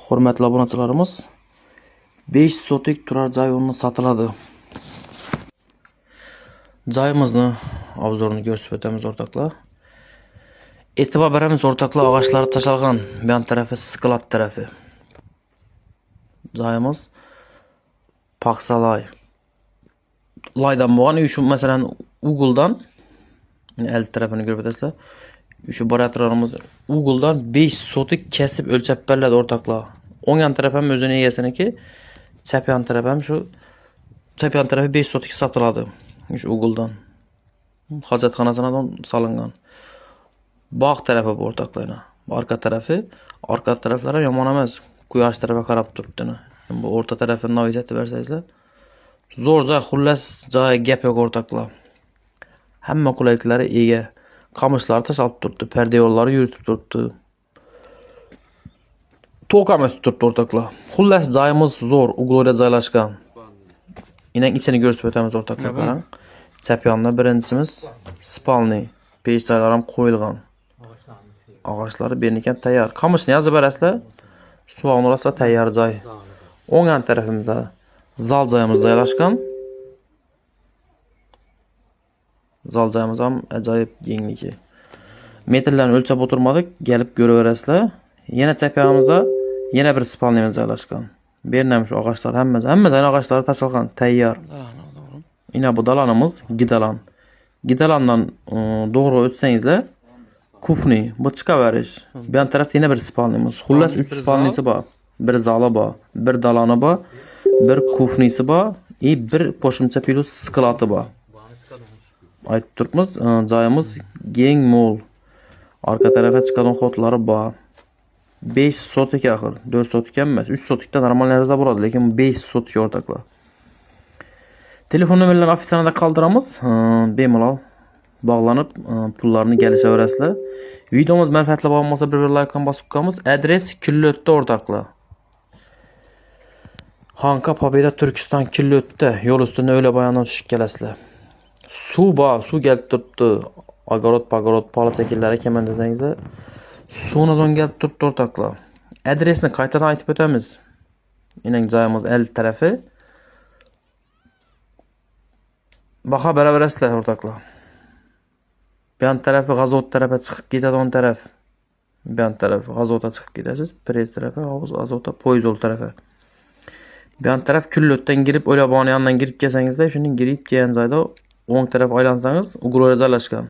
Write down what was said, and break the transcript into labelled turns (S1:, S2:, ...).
S1: Hurmatli obunachilarimiz, 5 sotik turar joy o'rni sotiladi. Joyimizni obzorini ko'rsatib o'tamiz o'rtoqlar. E'tibor beramiz o'rtoqlar, og'achlari tashalgan. Bu yon tarafi sklad tarafi. Joyimiz Paxsalay. Laydan bo'lgan shu masalan Uyg'uldan, yani el tarafini ko'rib o'tasizlar. Shu boratorimiz Uyg'uldan 5 sotik kesib o'lchab beriladi o'rtoqlar. O'ng yan taraf ham o'zini egasiniki, chap yan taraf ham shu chap yan tarafi 5 sotik sotiladi. Shu Uyg'uldan. Hojatxonasidan solingan. Bog' tarafi bu o'rtoqlar. Orqa taraflari yomon emas. Quyosh tarafiga qarab turibdi. Bu o'rta tarafini noizatib bersangizlar, zo'r joy, xullas joy gap yo'q o'rtoqlar. Hamma qulayliklari ega. Qamishlar tashlab turibdi, parda yo'llari yuritib turibdi. To'qama turibdi o'rtoqlar. Xullas joyimiz zo'r, Uyg'urda joylashgan. Inan ichini ko'rsatib o'tamiz o'rtoqlar. Qarang. Chap yonda birinchisimiz spalni, pechlar ham qo'yilgan. Og'achlari bernikan tayyor. Qamishni yozib berasizlar. Suvog'ni urasizlar, tayyor joy. O'ng yan tarafimizda zal joyimiz joylashgan. Zal joyimiz ham ajoyib kengligi. Metrlarni o'lchab o'tirmadik, kelib ko'raverasizlar. Yana chap yonimizda yana bir spalnimiz joylashgan. Bu yerda ham shu og'achlar hamma og'achlari tashalgan, tayyor. Ina bu dalanimiz gidalan. Gidalandan to'g'ri o'tsangizlar, kufni, bu chiqaverish. Bu yon tarafda yana bir spalnimiz. Xullas 3 spalnisi bor. Bir zali bor, bir dalani bor, bir kufnisi bor, bir qo'shimcha plus sklati bor. Aytib turibmiz, joyimiz keng mo'l. Orqa tarafga chiqadigan xotlari bor. 5 sotik axir, 4 sotik emas, 3 sotikda normal narzda bo'ladi, lekin 5 sotik o'rtoqlar. Telefon nomerlarini ofitsialda qoldiramiz. Bemalol bog'lanib, pullarni kelishaverasizlar. Videomiz manfaatli bo'lsa, bir like bosib qo'yamiz. Adres Killotda o'rtoqlar. Xonqa Pobeda Turkiston Killotda yo'l ustida o'yla bayondan tushib kelasizlar. Suv bor, suv kelib turibdi. Agorod, polis vakillari kelman desangizlar, suvni kelib turibdi o'rtoqlar. Adresni qaytadan aytib o'tamiz. Mening joyimiz el tarafi. Baho beraverasizlar o'rtoqlar. Bu yon tarafi g'azot tarafiga chiqib ketadigan taraf. Bu yon tarafi g'azotga chiqib ketasiz, press tarafi, g'azotga poyez yo'l tarafi. Bu yon taraf Kullotdan girib, o'ylaboni yonidan girib kelsangizda, shundan girib kelgan joyda o'ng taraf aylansangiz, Uyg'urlar joylashgan.